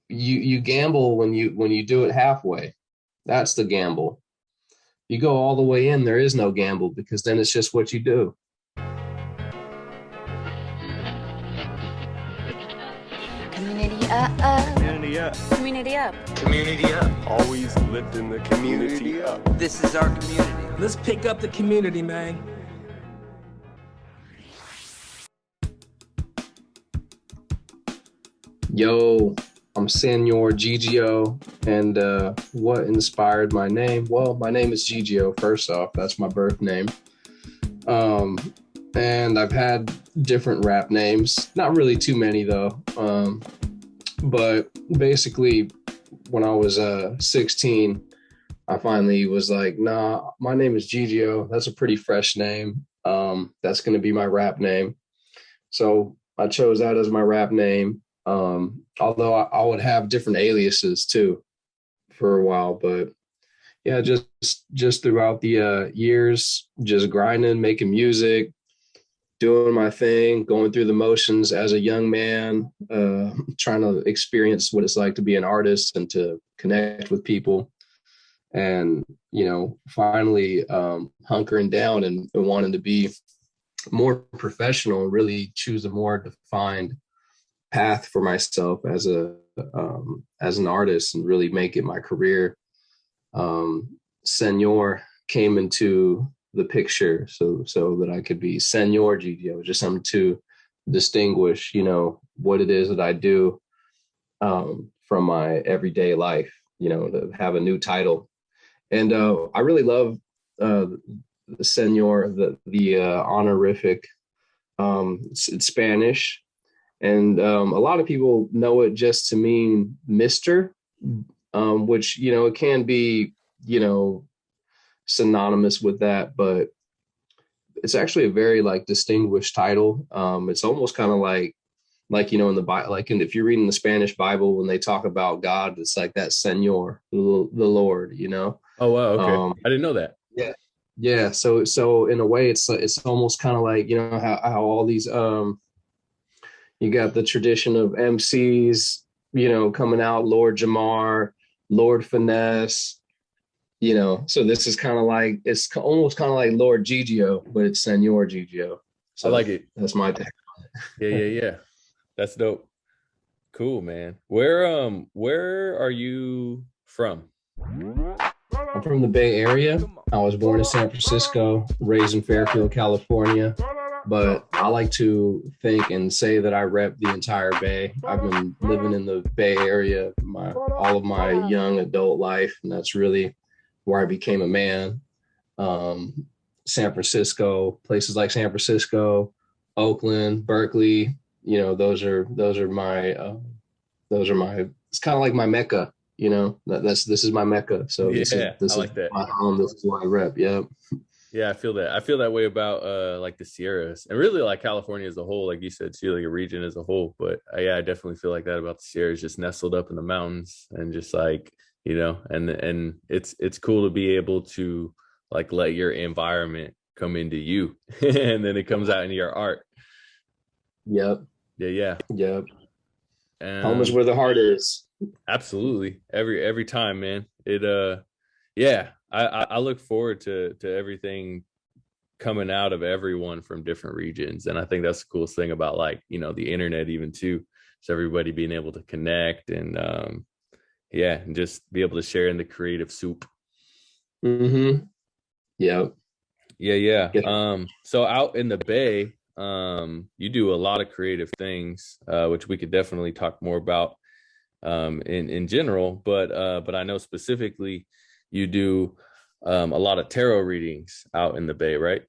you gamble when you do it halfway. That's the gamble. You go all the way in, there is no gamble because then it's just what you do. Community up. Community up. Community up. Community up. Always lifting the community up. This is our community. Let's pick up the community, man. Yo, I'm Señor Gigio, and what inspired my name? Well, my name is Gigio, first off. That's my birth name. And I've had different rap names. Not really too many, though. But basically, when I was 16, I finally was like, nah, my name is Gigio. That's a pretty fresh name. That's going to be my rap name. So I chose that as my rap name. Although I would have different aliases too for a while, but yeah, just throughout the years, just grinding, making music, doing my thing, going through the motions as a young man, trying to experience what it's like to be an artist and to connect with people. And, finally hunkering down and wanting to be more professional and really choose a more defined path for myself as an artist and really make it my career. Senor came into the picture so that I could be Señor Gigio, just something to distinguish, what it is that I do from my everyday life, to have a new title. And I really love the Senor, the honorific. It's Spanish. And a lot of people know it just to mean Mr., which, it can be, synonymous with that, but it's actually a very distinguished title. It's almost kind of like, in the Bible, if you're reading the Spanish Bible, when they talk about God, it's like that Señor, the Lord, Oh, wow. Okay. I didn't know that. Yeah. Yeah. So in a way, it's almost kind of like, how all these, you got the tradition of Emcees, coming out, Lord Jamar, Lord Finesse, so this is kind of like, it's almost kind of like Lord Gigio, but it's Señor Gigio. So I like it. That's my take. Yeah. That's dope. Cool, man. Where are you from? I'm from the Bay Area. I was born in San Francisco, raised in Fairfield, California. But I like to think and say that I rep the entire Bay. I've been living in the Bay Area all of my young adult life, and that's really where I became a man. San Francisco, places like San Francisco, Oakland, Berkeley, those are my it's kind of like my Mecca, this is my Mecca. So yeah, this I like is that. my home. This is where I rep. Yeah. Yeah, I feel that. I feel that way about the Sierras and really California as a whole, like you said, too, like a region as a whole. But yeah, I definitely feel like that about the Sierras, just nestled up in the mountains and just and it's cool to be able to let your environment come into you and then it comes out into your art. Yep. Yeah. Yep. Home is where the heart is. Absolutely. Every time, man. It yeah. I look forward to everything coming out of everyone from different regions. And I think that's the coolest thing about the internet even too. So everybody being able to connect and and just be able to share in the creative soup. Mm-hmm. Yeah. Yeah. So out in the Bay, you do a lot of creative things, which we could definitely talk more about in general, but I know specifically you do a lot of tarot readings out in the Bay, right?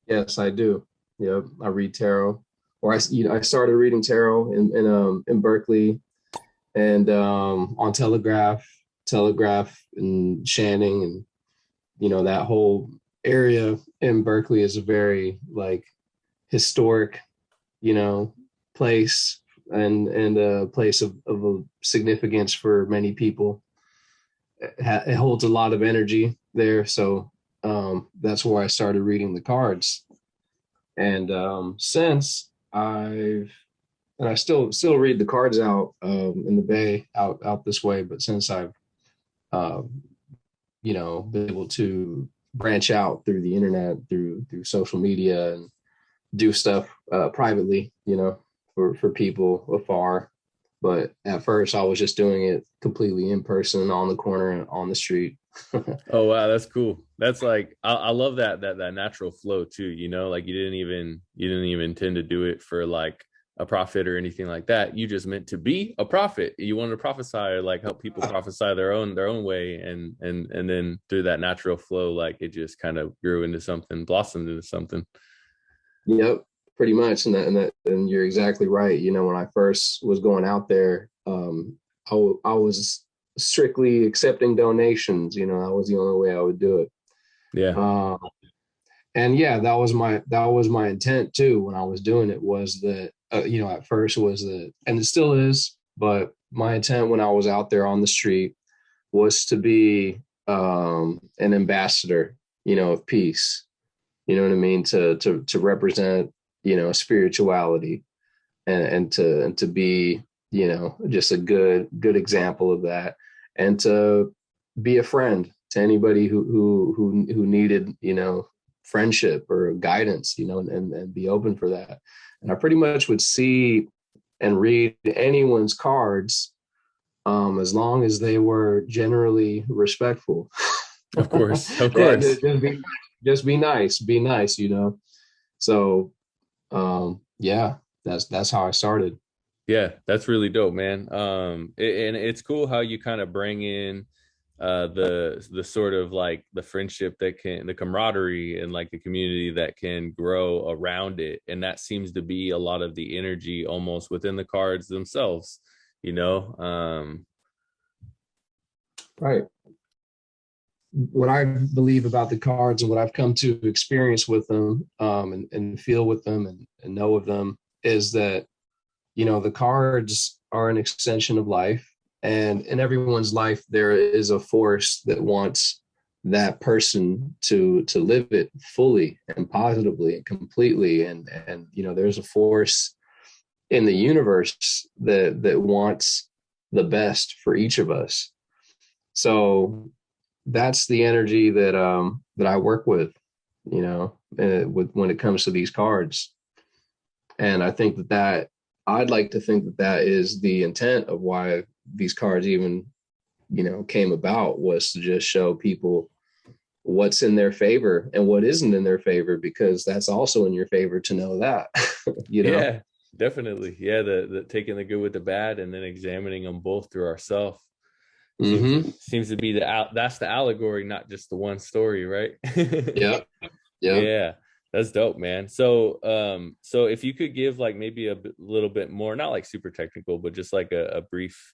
Yes, I do. Yep, I read tarot, or I started reading tarot in Berkeley, and on Telegraph and Channing, and that whole area in Berkeley is a very historic, place and a place of a significance for many people. It holds a lot of energy there. So that's where I started reading the cards. And since I've and I still read the cards out in the Bay out this way. But since I've been able to branch out through the internet, through social media, and do stuff privately, for people afar. But at first, I was just doing it completely in person, on the corner and on the street. Oh wow, that's cool. That's like I love that natural flow too. Like you didn't even intend to do it for like a profit or anything like that. You just meant to be a prophet. You wanted to prophesy, or like help people prophesy their own way, and then through that natural flow, like it just kind of grew into something, blossomed into something. Yep, pretty much. And you're exactly right. When I first was going out there, I was strictly accepting donations. That was the only way I would do it. Yeah. And yeah, that was my intent too when I was doing it, was that at first was that, and it still is, but my intent when I was out there on the street was to be an ambassador, of peace. You know what I mean? To represent, spirituality, and to be, just a good example of that, and to be a friend to anybody who needed, friendship or guidance, and be open for that. And I pretty much would see and read anyone's cards, as long as they were generally respectful. Of course. Of course. Just be nice, So, yeah, that's how I started. Yeah, that's really dope, man. And it's cool how you kind of bring in the sort of like the friendship the camaraderie and like the community that can grow around it. And that seems to be a lot of the energy almost within the cards themselves, Right. What I believe about the cards and what I've come to experience with them, and feel with them, and know of them, is that, the cards are an extension of life. And in everyone's life, there is a force that wants that person to live it fully and positively and completely. And there's a force in the universe that wants the best for each of us. So that's the energy that I work with, when it comes to these cards. And I think that I'd like to think that is the intent of why these cards even, came about, was to just show people what's in their favor and what isn't in their favor, because that's also in your favor to know that. Yeah, definitely. Yeah, the taking the good with the bad and then examining them both through ourselves. Seems to be that's the allegory, not just the one story, right? Yeah, that's dope, man. So if you could give like maybe a little bit more, not like super technical, but just like a brief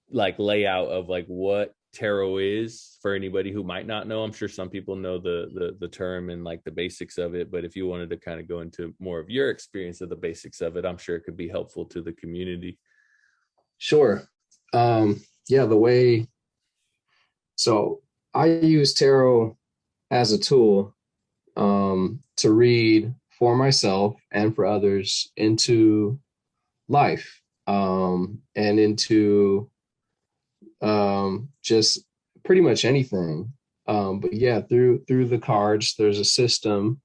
layout of like what tarot is for anybody who might not know. I'm sure some people know the term and like the basics of it, but if you wanted to kind of go into more of your experience of the basics of it, I'm sure it could be helpful to the community. Sure. So I use tarot as a tool, to read for myself and for others into life, and into just pretty much anything. But yeah, through the cards, there's a system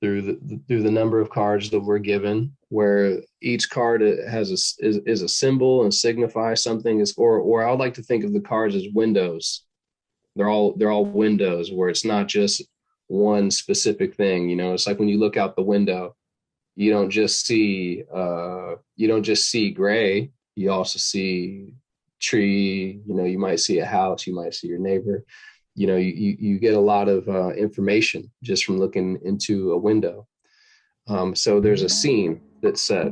through the number of cards that we're given, where each card is a symbol and signifies something. Or I would like to think of the cards as windows. They're all windows, where it's not just one specific thing. It's like when you look out the window, you don't just see gray. You also see tree. You might see a house. You might see your neighbor. You get a lot of information just from looking into a window. So there's a scene that's set,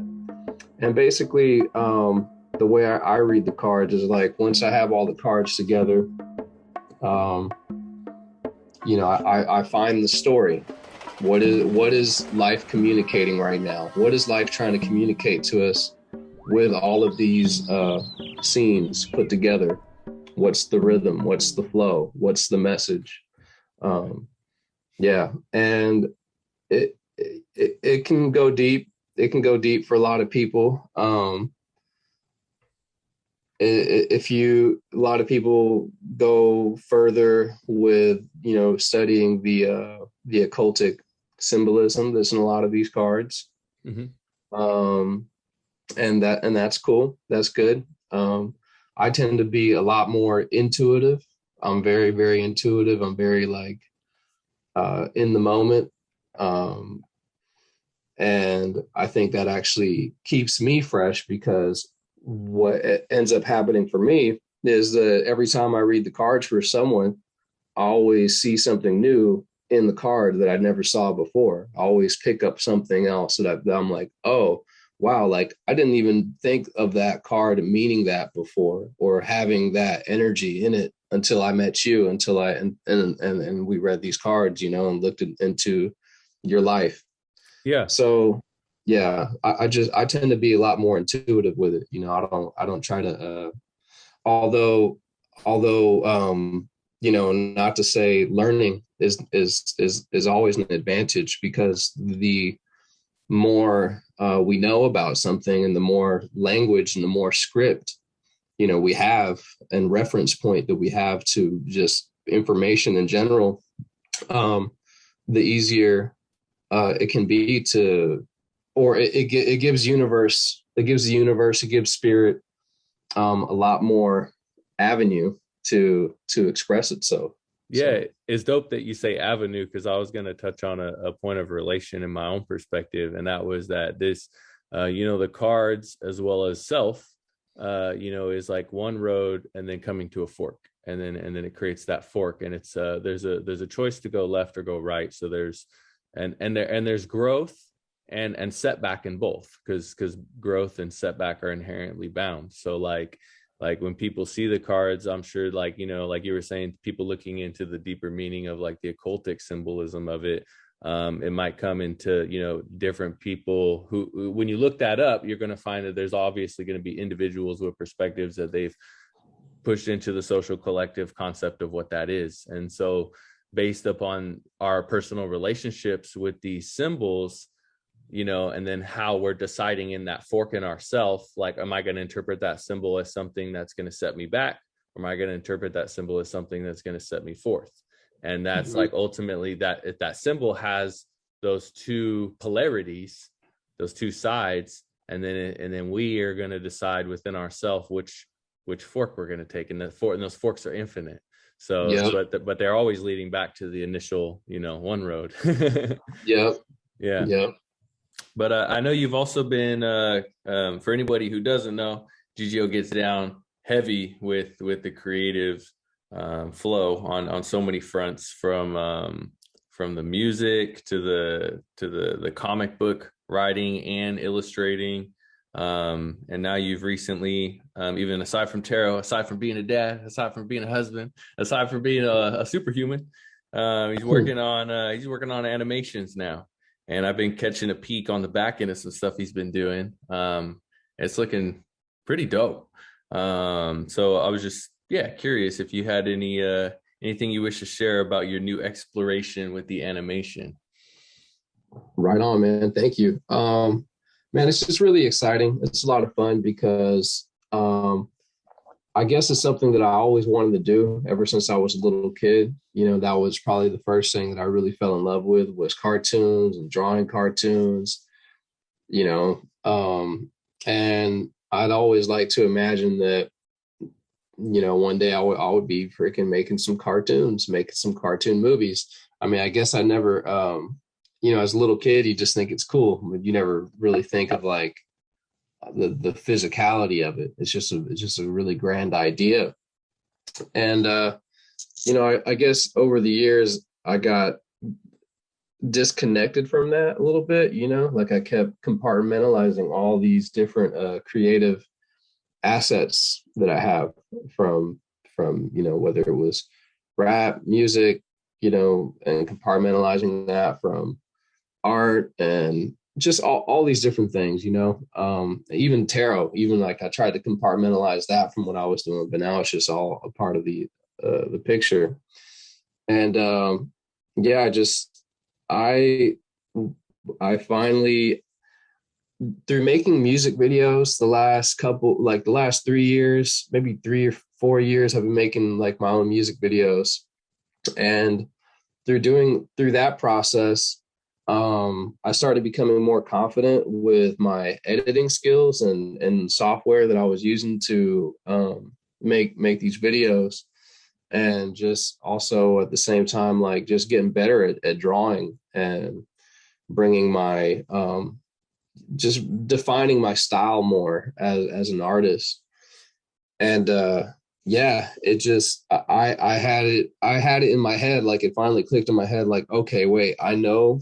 and basically, the way I read the cards is like, once I have all the cards together, I find the story. What is life communicating right now? What is life trying to communicate to us with all of these scenes put together? What's the rhythm? What's the flow? What's the message? And it can go deep. it can go deep for a lot of people. A lot of people go further with, studying the occultic symbolism that's in a lot of these cards. And that's cool. That's good. I tend to be a lot more intuitive. I'm very, very intuitive. I'm very like in the moment. And I think that actually keeps me fresh, because what ends up happening for me is that every time I read the cards for someone, I always see something new in the card that I never saw before. I always pick up something else that I'm like, oh, wow, like I didn't even think of that card meaning that before, or having that energy in it, until I met you, until and we read these cards, and looked into your life. Yeah. So yeah, I tend to be a lot more intuitive with it. I don't try to, although, not to say learning is always an advantage, because the more we know about something, and the more language and the more script, we have, and reference point that we have to just information in general, the easier it can be to, or it gives the universe, it gives spirit a lot more avenue to express itself. Yeah, so it's dope that you say avenue, because I was going to touch on a point of relation in my own perspective, and that was that this, the cards as well as self, is like one road and then coming to a fork, and then it creates that fork, and it's there's a choice to go left or go right. So there's there's growth and setback in both, because growth and setback are inherently bound. So like when people see the cards, I'm sure, like like you were saying, people looking into the deeper meaning of like the occultic symbolism of it, it might come into different people who when you look that up, you're going to find that there's obviously going to be individuals with perspectives that they've pushed into the social collective concept of what that is. And so based upon our personal relationships with these symbols, and then how we're deciding in that fork in ourself, like, am I going to interpret that symbol as something that's going to set me back? Or am I going to interpret that symbol as something that's going to set me forth? And that's like, ultimately, that if that symbol has those two polarities, those two sides, and then we are going to decide within ourselves which fork we're going to take. And those forks are infinite. So, yep. but they're always leading back to the initial, one road. Yep. Yeah. Yep. But I know you've also been, for anybody who doesn't know, Gigio gets down heavy with the creative flow on so many fronts, from the music to the comic book writing and illustrating. And now you've recently, even aside from tarot, aside from being a dad, aside from being a husband, aside from being a superhuman, he's working on animations now. And I've been catching a peek on the back end of some stuff he's been doing. It's looking pretty dope. So I was just curious if you had anything you wish to share about your new exploration with the animation. Right on, man. Thank you. Man, it's just really exciting. It's a lot of fun, because I guess it's something that I always wanted to do ever since I was a little kid. That was probably the first thing that I really fell in love with, was cartoons and drawing cartoons, and I'd always like to imagine that, one day I would be freaking making some cartoons, making some cartoon movies. I mean, I guess I never, as a little kid, you just think it's cool, but you never really think of like the physicality of it. It's just a really grand idea. And I guess over the years I got disconnected from that a little bit, like I kept compartmentalizing all these different creative assets that I have from whether it was rap, music, and compartmentalizing that from art, and just all these different things, even tarot, even like I tried to compartmentalize that from what I was doing, but now it's just all a part of the picture. And I finally, through making music videos, the last 3 years, maybe 3 or 4 years, I've been making like my own music videos. And through that process, I started becoming more confident with my editing skills and software that I was using to make these videos. And just also at the same time, like just getting better at drawing and bringing my just defining my style more as an artist. And yeah, it just I had it in my head, like it finally clicked in my head, like, okay, wait, I know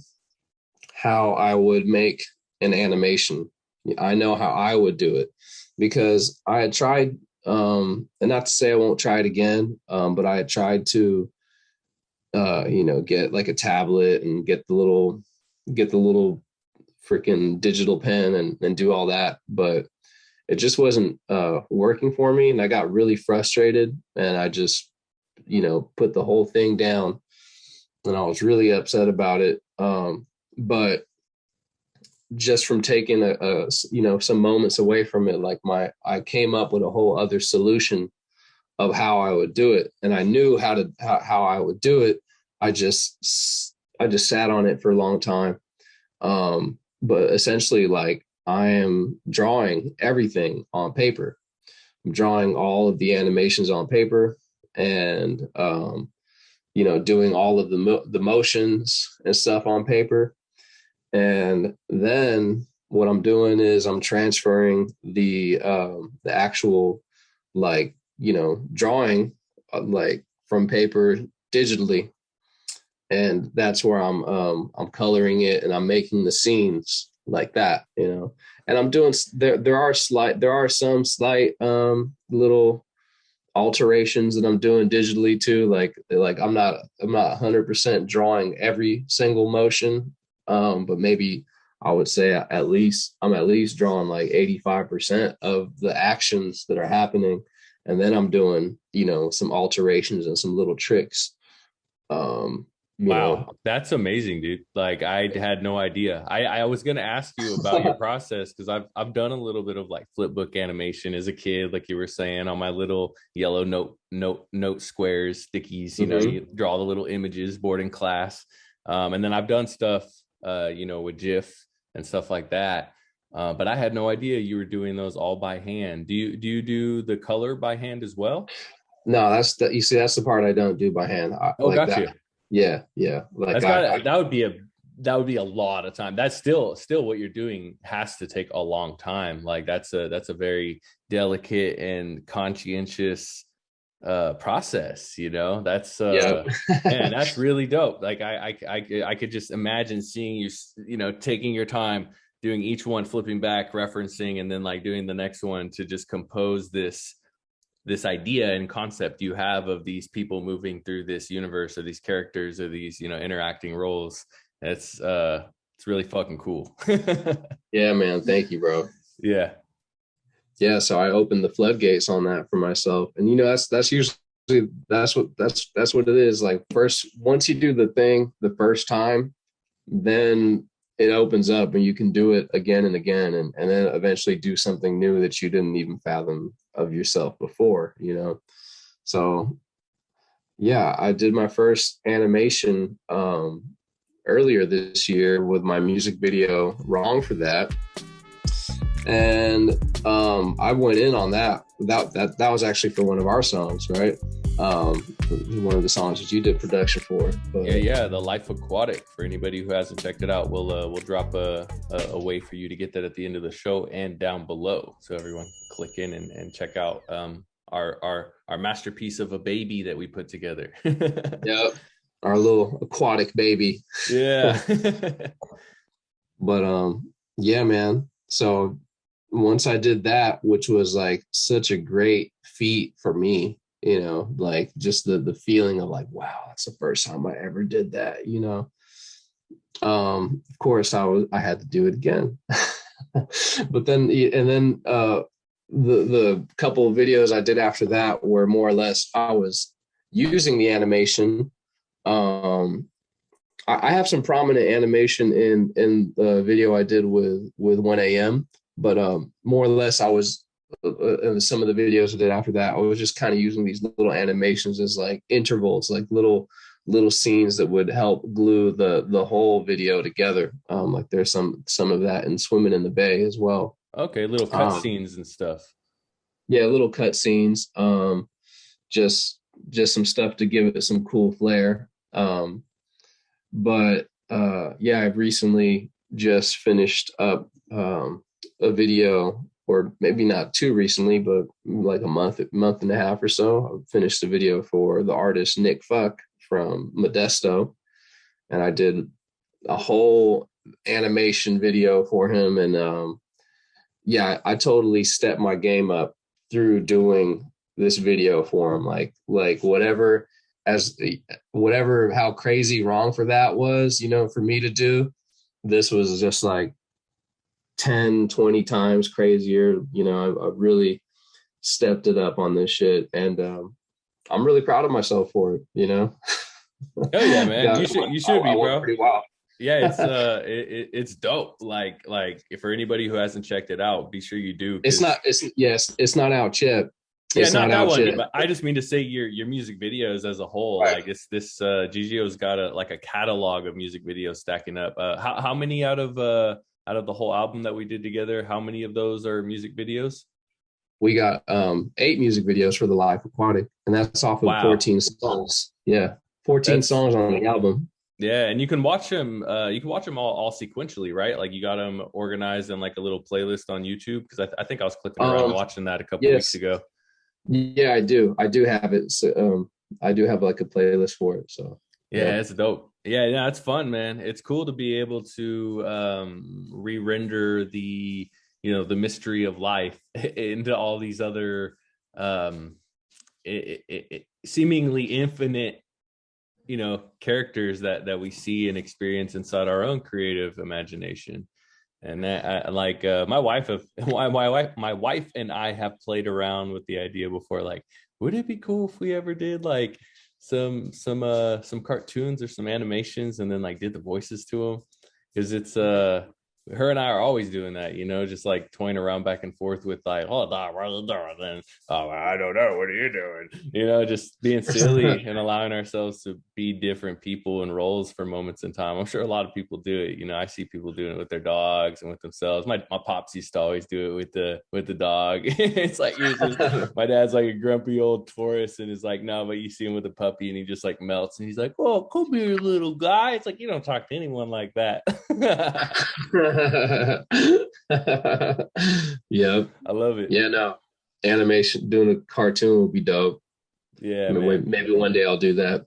how I would make an animation. I know how I would do it, because I had tried, and not to say I won't try it again, but I had tried to get like a tablet and get the little freaking digital pen and do all that, but it just wasn't working for me. And I got really frustrated, and I just, put the whole thing down, and I was really upset about it. But just from taking some moments away from it, like I came up with a whole other solution of how I would do it. And I knew how I would do it. I just sat on it for a long time. But essentially, like, I am drawing everything on paper. I'm drawing all of the animations on paper, and doing all of the motions and stuff on paper. And then what I'm doing is I'm transferring the actual, like, drawing like from paper digitally. And that's where I'm coloring it, and I'm making the scenes like that, and I'm doing, there are some slight little alterations that I'm doing digitally too. Like I'm not 100% drawing every single motion. But maybe I would say I'm at least drawing like 85% of the actions that are happening. And then I'm doing, some alterations and some little tricks. Wow, that's amazing, dude. Like, I had no idea. I was gonna ask you about your process, because I've done a little bit of like flipbook animation as a kid, like you were saying, on my little yellow note squares, stickies. You draw the little images board in class, and then I've done stuff, with GIF and stuff like that. But I had no idea you were doing those all by hand. Do you do the color by hand as well? No, that's the part I don't do by hand. Gotcha. That. Yeah. Like that would be a lot of time. That's still what you're doing has to take a long time. Like, that's a very delicate and conscientious process. That's yeah. man, that's really dope. Like, I could just imagine seeing you, taking your time doing each one, flipping back, referencing, and then like doing the next one to just compose this idea and concept you have of these people moving through this universe, or these characters, or these interacting roles. It's really fucking cool. Yeah, man, thank you, bro. Yeah So I opened the floodgates on that for myself, and that's usually that's what it is. Like, once you do the thing the first time, then it opens up and you can do it again and again, and then eventually do something new that you didn't even fathom of yourself before, So yeah, I did my first animation earlier this year with my music video Wrong for That. And I went in on that was actually for one of our songs, right? One of the songs that you did production for. But yeah, the Life Awkwatiq. For anybody who hasn't checked it out, we'll drop a way for you to get that at the end of the show and down below, so everyone can click in and check out our masterpiece of a baby that we put together. Yep, our little aquatic baby. Yeah. But yeah, man. So once I did that, which was like such a great feat for me, like just the feeling of like, wow, that's the first time I ever did that, of course I had to do it again. But then the couple of videos I did after that were more or less, I was using the animation I have some prominent animation in the video I did with 1 a.m. But more or less, I was in some of the videos I did after that, I was just kind of using these little animations as like intervals, like little scenes that would help glue the whole video together. Like there's some of that in Swimming in the Bay as well. Okay, little cut scenes and stuff. Yeah, little cut scenes. Just some stuff to give it some cool flair. But yeah, I've recently just finished up a video, or maybe not too recently, but like a month and a half or so. I finished a video for the artist Nick Fuck from Modesto, and I did a whole animation video for him. And yeah, I totally stepped my game up through doing this video for him. Like whatever, how crazy wrong for that was, for me to do, this was just like 10, 20 times crazier. I really stepped it up on this shit, and I'm really proud of myself for it. Oh yeah, man. You should be, bro. Pretty wild. Yeah, it's dope. Like for anybody who hasn't checked it out, be sure you do. It's not out yet. Yeah, not that one, but I just mean to say your music videos as a whole. Right. Like it's this Gigio's got a catalog of music videos stacking up. How many out of the whole album that we did together, how many of those are music videos? We got 8 music videos for the Life Awkwatiq, and that's off of 14 songs. Yeah, 14 songs on the album. Yeah, and you can watch them. You can watch them all sequentially, right? Like you got them organized in like a little playlist on YouTube, because I think I was clicking around watching that a couple weeks ago. Yeah, I do have it. So, I do have like a playlist for it. So yeah, it's dope. Yeah, it's fun, man. It's cool to be able to re-render the mystery of life into all these other seemingly infinite characters that we see and experience inside our own creative imagination. And that my wife and I have played around with the idea before, like, would it be cool if we ever did like some cartoons or some animations and then like did the voices to them? Because it's her and I are always doing that, just like toying around back and forth with like, oh, then I don't know, what are you doing? Just being silly and allowing ourselves to be different people and roles for moments in time. I'm sure a lot of people do it. I see people doing it with their dogs and with themselves. My pops used to always do it with the dog. It's like my dad's like a grumpy old Taurus, and is like, no, but you see him with a puppy and he just like melts and he's like, oh, come here, little guy. It's like, you don't talk to anyone like that. Yep, I love it. Yeah, no, animation, doing a cartoon would be dope. Yeah, maybe one day I'll do that.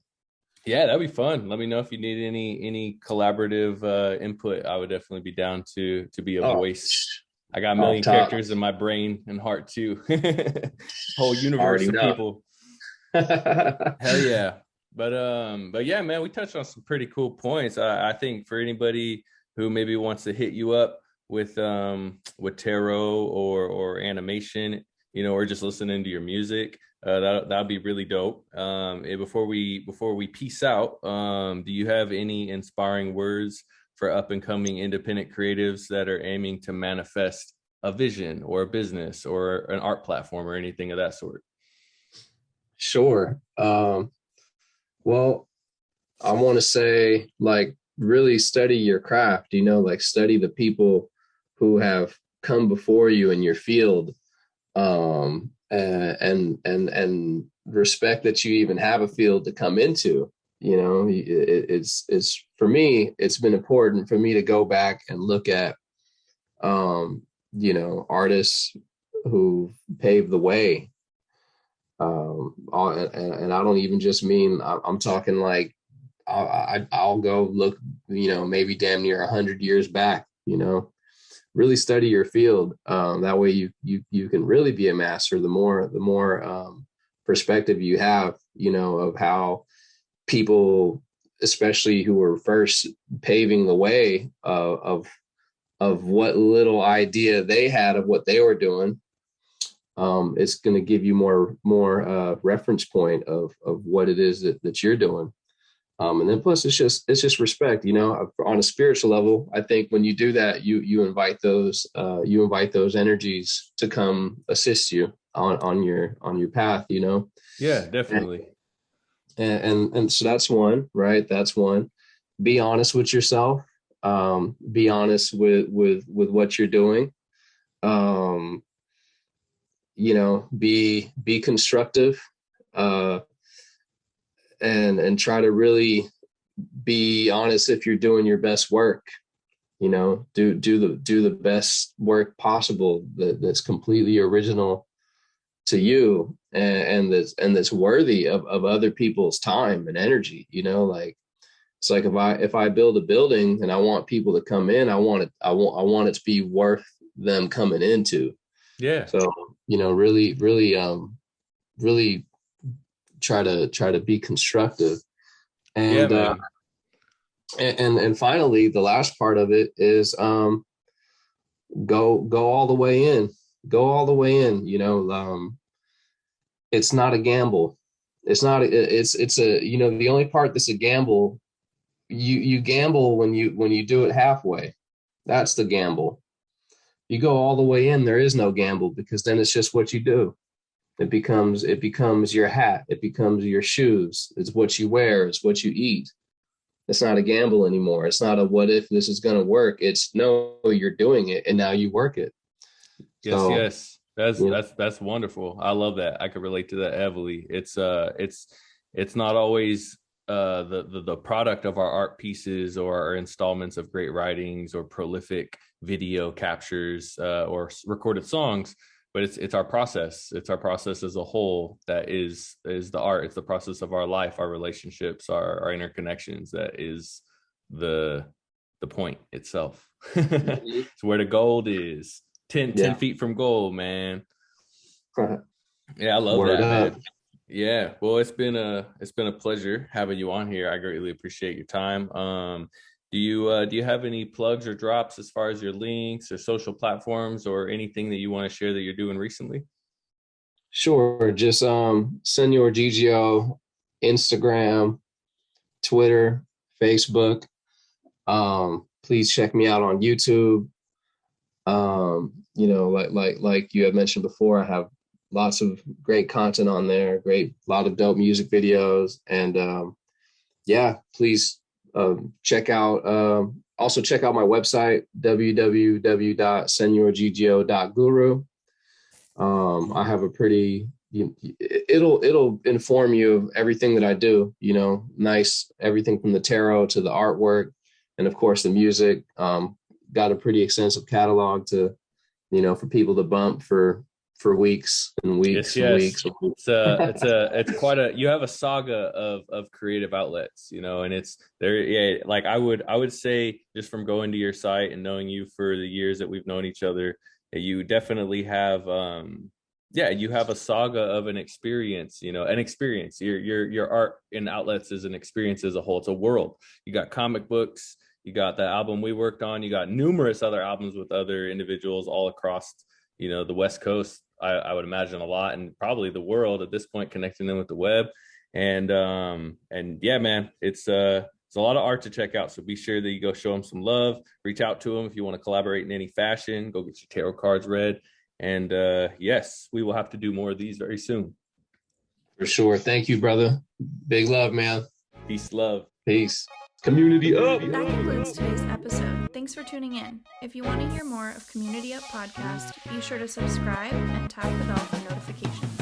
Yeah, that'd be fun. Let me know if you need any collaborative input. I would definitely be down to be a voice. I got a million characters in my brain and heart too. Whole universe of people. Hell yeah. But yeah, man, we touched on some pretty cool points. I think for anybody who maybe wants to hit you up with tarot or animation, or just listening to your music, that'd be really dope. Before we peace out, do you have any inspiring words for up and coming independent creatives that are aiming to manifest a vision or a business or an art platform or anything of that sort? Sure. Well, I want to say, like, really study your craft, like study the people who have come before you in your field, and respect that you even have a field to come into. It's for me, it's been important for me to go back and look at artists who paved the way, and I don't even just mean, I'm talking like I'll go look, maybe damn near 100 years back. Really study your field. That way you can really be a master. The more perspective you have, of how people, especially who were first paving the way, of what little idea they had of what they were doing, it's going to give you more reference point of what it is that you're doing. And then plus it's just respect, on a spiritual level. I think when you do that, you invite those energies to come assist you on your path, Yeah, definitely. And so that's one, right? That's one. Be honest with yourself. Be honest with what you're doing. Be constructive, and try to really be honest if you're doing your best work. Do the best work possible that's completely original to you, and that's worthy of other people's time and energy. Like, it's like if I build a building and I want people to come in, I want it to be worth them coming into. Yeah. So, really, really try to be constructive. And yeah, and finally, the last part of it is go all the way in. Go all the way in. It's not a gamble. It's not. It's a. The only part that's a gamble. You gamble when you do it halfway. That's the gamble. You go all the way in, there is no gamble, because then it's just what you do. It becomes your hat. It becomes your shoes. It's what you wear. It's what you eat. It's not a gamble anymore. It's not a what if this is going to work. It's no, you're doing it and now you work it. Yes. That's wonderful. I love that. I could relate to that heavily. It's not always the product of our art pieces or our installments of great writings or prolific video captures or recorded songs, but it's our process. It's our process as a whole that is the art. It's the process of our life, our relationships, our interconnections that is the point itself. It's where the gold is. 10 feet from gold, man. Yeah, I love Word that, up. man. Yeah, well, it's been a pleasure having you on here. I greatly appreciate your time. Do you have any plugs or drops as far as your links or social platforms or anything that you want to share that you're doing recently? Sure. Just Señor Gigio, Instagram, Twitter, Facebook. Please check me out on YouTube. Like you had mentioned before, I have lots of great content on there, lot of dope music videos. And please check out my website, www.senorgigio.guru. I have a pretty, it'll inform you of everything that I do, nice, everything from the tarot to the artwork, and of course the music. Got a pretty extensive catalog to, for people to bump for weeks and weeks and weeks. It's quite you have a saga of creative outlets, and it's there. Yeah. Like I would say, just from going to your site and knowing you for the years that we've known each other, you definitely have, you have a saga of an experience, an experience. Your art and outlets is an experience as a whole. It's a world. You got comic books, you got the album we worked on, you got numerous other albums with other individuals all across, the West Coast, I would imagine a lot, and probably the world at this point, connecting them with the web. And yeah, man, it's a lot of art to check out. So be sure that you go show them some love, reach out to them if you want to collaborate in any fashion, go get your tarot cards read. And yes, we will have to do more of these very soon. For sure. Thank you, brother. Big love, man. Peace, love. Peace. Community up. That concludes today's episode. Thanks for tuning in. If you want to hear more of Community Up Podcast, be sure to subscribe and tap the bell for notifications.